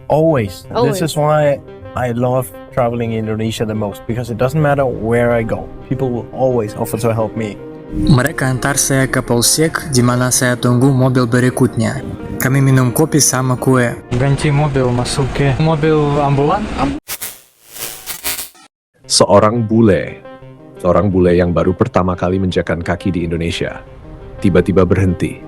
Always. Always. This is why I love traveling in Indonesia the most, because it doesn't matter where I go. People will always offer to help me. Mereka antar saya ke polsek, di mana saya tunggu mobil berikutnya. Kami minum kopi sama kue. Ganti mobil, masuk ke mobil ambulan. Seorang bule yang baru pertama kali menjakan kaki di Indonesia, tiba-tiba berhenti.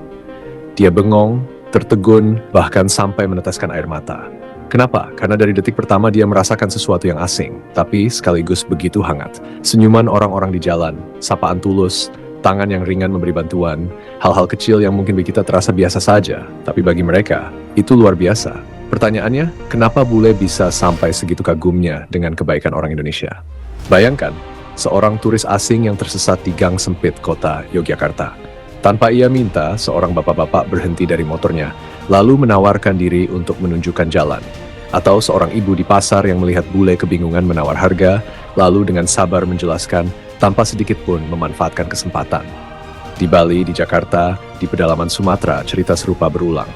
Dia bengong, tertegun, bahkan sampai meneteskan air mata. Kenapa? Karena dari detik pertama dia merasakan sesuatu yang asing, tapi sekaligus begitu hangat. Senyuman orang-orang di jalan, sapaan tulus, tangan yang ringan memberi bantuan, hal-hal kecil yang mungkin bagi kita terasa biasa saja, tapi bagi mereka, itu luar biasa. Pertanyaannya, kenapa bule bisa sampai segitu kagumnya dengan kebaikan orang Indonesia? Bayangkan, seorang turis asing yang tersesat di gang sempit kota Yogyakarta. Tanpa ia minta, seorang bapak-bapak berhenti dari motornya, lalu menawarkan diri untuk menunjukkan jalan. Atau seorang ibu di pasar yang melihat bule kebingungan menawar harga, lalu dengan sabar menjelaskan, tanpa sedikit pun memanfaatkan kesempatan. Di Bali, di Jakarta, di pedalaman Sumatera, cerita serupa berulang.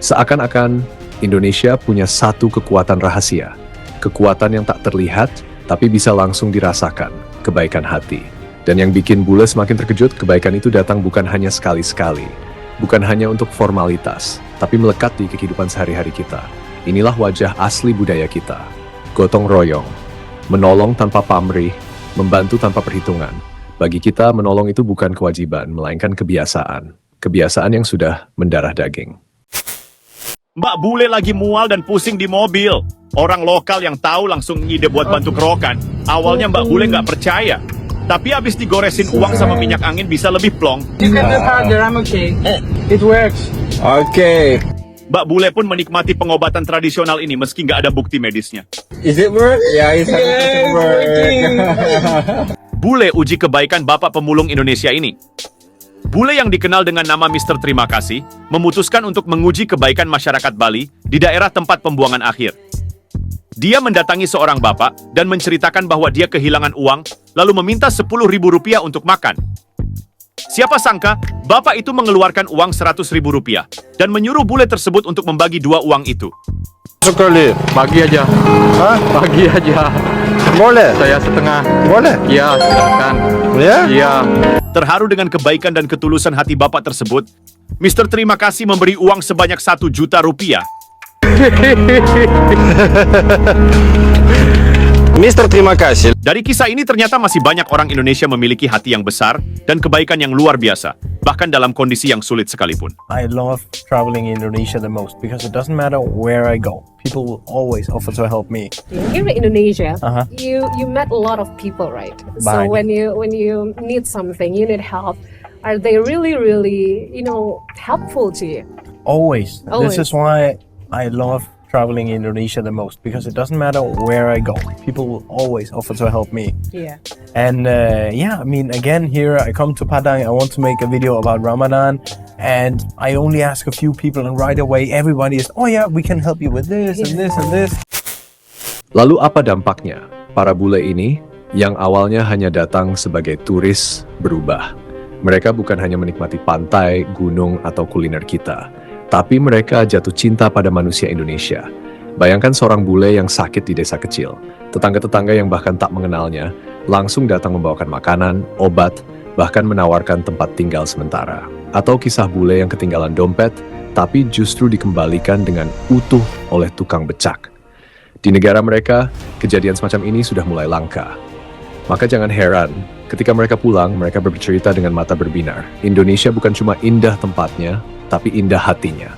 Seakan-akan Indonesia punya satu kekuatan rahasia, kekuatan yang tak terlihat, tapi bisa langsung dirasakan, kebaikan hati. Dan yang bikin bule semakin terkejut, kebaikan itu datang bukan hanya sekali-sekali, bukan hanya untuk formalitas, tapi melekat di kehidupan sehari-hari kita. Inilah wajah asli budaya kita, gotong royong, menolong tanpa pamrih, membantu tanpa perhitungan. Bagi kita, menolong itu bukan kewajiban, melainkan kebiasaan. Kebiasaan yang sudah mendarah daging. Mbak bule lagi mual dan pusing di mobil. Orang lokal yang tahu langsung ngide buat bantu kerokan. Awalnya Mbak bule nggak percaya. Tapi habis digoresin uang sama minyak angin bisa lebih plong. You can just have the okay. It works. Okay. Mbak bule pun menikmati pengobatan tradisional ini meski nggak ada bukti medisnya. Is it work? Yeah, it's working. Bule uji kebaikan Bapak Pemulung Indonesia ini. Bule yang dikenal dengan nama Mister Terima Kasih memutuskan untuk menguji kebaikan masyarakat Bali di daerah tempat pembuangan akhir. Dia mendatangi seorang bapak dan menceritakan bahwa dia kehilangan uang, lalu meminta Rp10.000 untuk makan. Siapa sangka, bapak itu mengeluarkan uang Rp100.000 dan menyuruh bule tersebut untuk membagi dua uang itu. Sekali. Bagi aja. Hah? Bagi aja. Boleh? Saya setengah. Boleh? Iya, silakan. Ya? Iya. Terharu dengan kebaikan dan ketulusan hati bapak tersebut, Mister Terima Kasih memberi uang sebanyak Rp1 juta. Mister Terima Kasih. Dari kisah ini ternyata masih banyak orang Indonesia memiliki hati yang besar dan kebaikan yang luar biasa, bahkan dalam kondisi yang sulit sekalipun. I love traveling in Indonesia the most, because it doesn't matter where I go. People will always offer to help me. Here in Indonesia, Uh-huh. you met a lot of people, right? So Banyak. when you need something, you need help. Are they really helpful to you? Always. Always. This is why I love traveling in Indonesia the most, because it doesn't matter where I go. People will always offer to help me. Yeah. And again, here I come to Padang, I want to make a video about Ramadan, and I only ask a few people, and right away everybody is, oh yeah, we can help you with this and this and this. Lalu apa dampaknya? Para bule ini, yang awalnya hanya datang sebagai turis, berubah. Mereka bukan hanya menikmati pantai, gunung, atau kuliner kita, tapi mereka jatuh cinta pada manusia Indonesia. Bayangkan seorang bule yang sakit di desa kecil. Tetangga-tetangga yang bahkan tak mengenalnya, langsung datang membawakan makanan, obat, bahkan menawarkan tempat tinggal sementara. Atau kisah bule yang ketinggalan dompet, tapi justru dikembalikan dengan utuh oleh tukang becak. Di negara mereka, kejadian semacam ini sudah mulai langka. Maka jangan heran, ketika mereka pulang, mereka bercerita dengan mata berbinar. Indonesia bukan cuma indah tempatnya, tapi indah hatinya.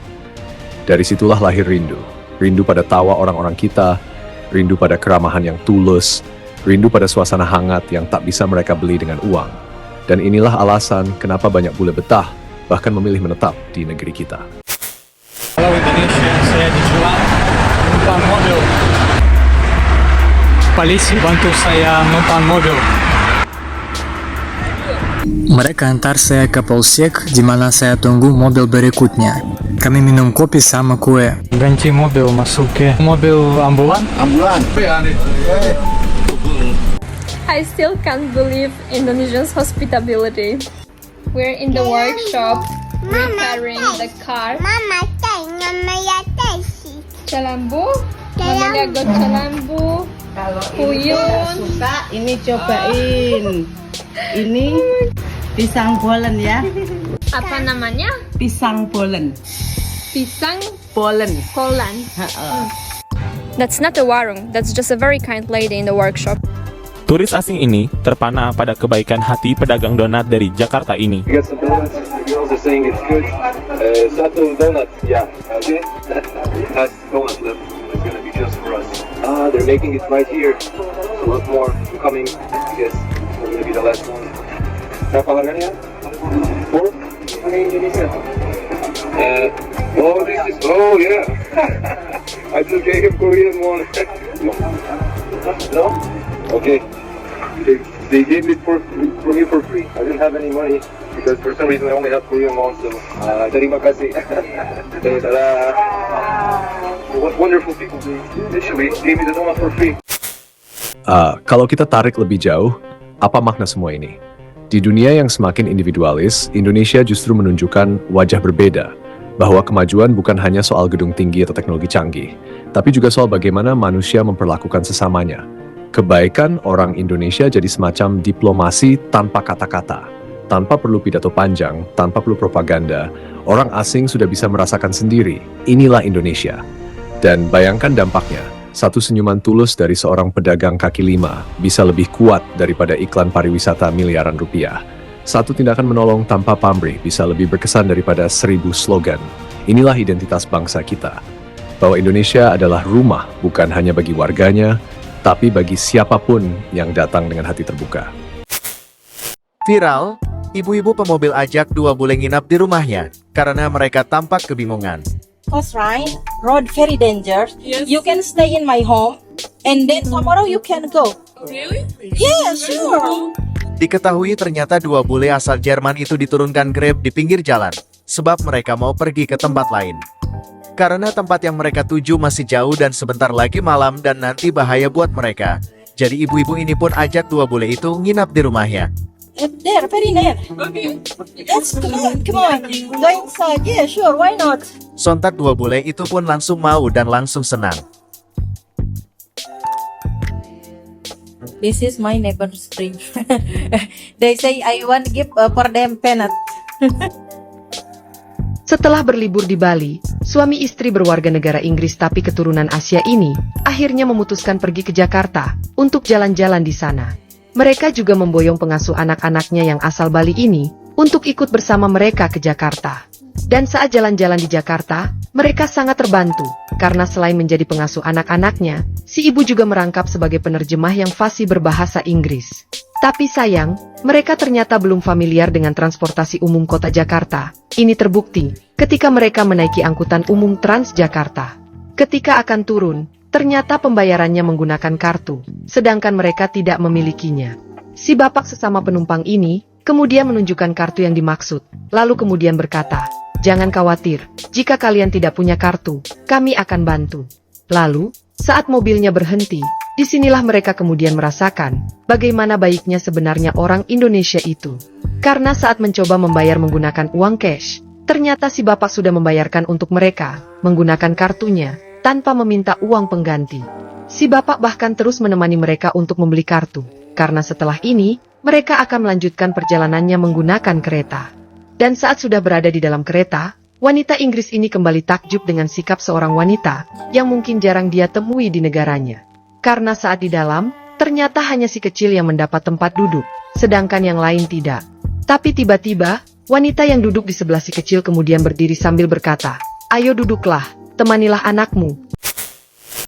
Dari situlah lahir rindu. Rindu pada tawa orang-orang kita, rindu pada keramahan yang tulus, rindu pada suasana hangat yang tak bisa mereka beli dengan uang. Dan inilah alasan kenapa banyak bule betah, bahkan memilih menetap di negeri kita. Kalau Indonesia, saya dijual numpang mobil. Polisi bantu saya numpang mobil. Mereka antar saya ke polsek, di mana saya tunggu mobil berikutnya. Kami minum kopi sama kue. Ganti mobil, masuk ke mobil ambulan. I still can't believe Indonesia's hospitality. We're in the workshop repairing the car. Mama, Calambu, namanya got calambu. Kalau Puyun. ini nggak suka, ini cobain. Ini pisang bolen ya. Apa namanya? Pisang bolen. Pisang Bolen. kolan. Ha-ha. That's not a warung. That's just a very kind lady in the workshop. Turis asing ini terpana pada kebaikan hati pedagang donat dari Jakarta ini. We got some donuts. The girls are saying it's good. Satu donut. Yeah. Okay. Has donut left. It's gonna be just for us. They're making it right here. So a lot more coming. I guess we're gonna be the last one. Berapa harganya? 4? Harga Indonesia. Oh yeah. I just gave him Korean one. No? Okay. They gave it for me for free. I didn't have any money because for some reason I only have Korean won. So terima kasih. What wonderful people. They gave me the donut for free. Kalau kita tarik lebih jauh, apa makna semua ini? Di dunia yang semakin individualis, Indonesia justru menunjukkan wajah berbeda, bahwa kemajuan bukan hanya soal gedung tinggi atau teknologi canggih, tapi juga soal bagaimana manusia memperlakukan sesamanya. Kebaikan orang Indonesia jadi semacam diplomasi tanpa kata-kata, tanpa perlu pidato panjang, tanpa perlu propaganda. Orang asing sudah bisa merasakan sendiri, inilah Indonesia. Dan bayangkan dampaknya, satu senyuman tulus dari seorang pedagang kaki lima bisa lebih kuat daripada iklan pariwisata miliaran rupiah. Satu tindakan menolong tanpa pamrih bisa lebih berkesan daripada 1000 slogan. Inilah identitas bangsa kita. Bahwa Indonesia adalah rumah bukan hanya bagi warganya, tapi bagi siapapun yang datang dengan hati terbuka. Viral, ibu-ibu pemobil ajak 2 bule nginap di rumahnya karena mereka tampak kebingungan. Cause right, road very dangerous. Yes. You can stay in my home, and then tomorrow you can go. Really? Yeah, sure. Diketahui ternyata 2 bule asal Jerman itu diturunkan Grab di pinggir jalan, sebab mereka mau pergi ke tempat lain. Karena tempat yang mereka tuju masih jauh dan sebentar lagi malam dan nanti bahaya buat mereka. Jadi ibu-ibu ini pun ajak 2 bule itu nginap di rumahnya. There, very near. Okay. Let's come on. Go inside. Yeah, sure. Why not? Sontak 2 bule itu pun langsung mau dan langsung senang. This is my neighbor's spring. They say I want give for them peanut. Setelah berlibur di Bali, suami istri berwarga negara Inggris tapi keturunan Asia ini akhirnya memutuskan pergi ke Jakarta untuk jalan-jalan di sana. Mereka juga memboyong pengasuh anak-anaknya yang asal Bali ini untuk ikut bersama mereka ke Jakarta. Dan saat jalan-jalan di Jakarta, mereka sangat terbantu karena selain menjadi pengasuh anak-anaknya, si ibu juga merangkap sebagai penerjemah yang fasih berbahasa Inggris. Tapi sayang, mereka ternyata belum familiar dengan transportasi umum kota Jakarta. Ini terbukti ketika mereka menaiki angkutan umum Transjakarta. Ketika akan turun, ternyata pembayarannya menggunakan kartu, sedangkan mereka tidak memilikinya. Si bapak sesama penumpang ini kemudian menunjukkan kartu yang dimaksud, lalu kemudian berkata, "Jangan khawatir, jika kalian tidak punya kartu, kami akan bantu." Lalu, saat mobilnya berhenti, disinilah mereka kemudian merasakan bagaimana baiknya sebenarnya orang Indonesia itu. Karena saat mencoba membayar menggunakan uang cash, ternyata si bapak sudah membayarkan untuk mereka menggunakan kartunya tanpa meminta uang pengganti. Si bapak bahkan terus menemani mereka untuk membeli kartu, karena setelah ini, mereka akan melanjutkan perjalanannya menggunakan kereta. Dan saat sudah berada di dalam kereta, wanita Inggris ini kembali takjub dengan sikap seorang wanita yang mungkin jarang dia temui di negaranya. Karena saat di dalam, ternyata hanya si kecil yang mendapat tempat duduk, sedangkan yang lain tidak. Tapi tiba-tiba, wanita yang duduk di sebelah si kecil kemudian berdiri sambil berkata, "Ayo duduklah, temanilah anakmu."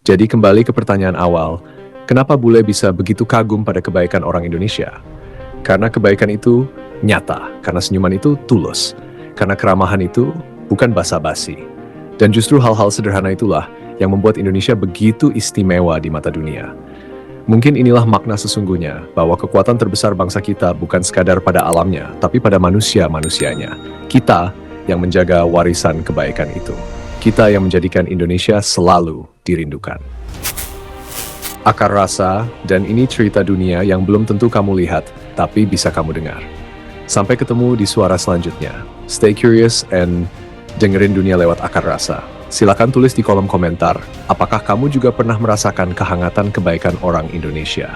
Jadi kembali ke pertanyaan awal, kenapa bule bisa begitu kagum pada kebaikan orang Indonesia? Karena kebaikan itu nyata, karena senyuman itu tulus, karena keramahan itu bukan basa-basi. Dan justru hal-hal sederhana itulah yang membuat Indonesia begitu istimewa di mata dunia. Mungkin inilah makna sesungguhnya, bahwa kekuatan terbesar bangsa kita bukan sekadar pada alamnya, tapi pada manusia-manusianya. Kita yang menjaga warisan kebaikan itu. Kita yang menjadikan Indonesia selalu dirindukan. Akar Rasa, dan ini cerita dunia yang belum tentu kamu lihat, tapi bisa kamu dengar. Sampai ketemu di suara selanjutnya. Stay curious and dengerin dunia lewat Akar Rasa. Silakan tulis di kolom komentar, apakah kamu juga pernah merasakan kehangatan kebaikan orang Indonesia?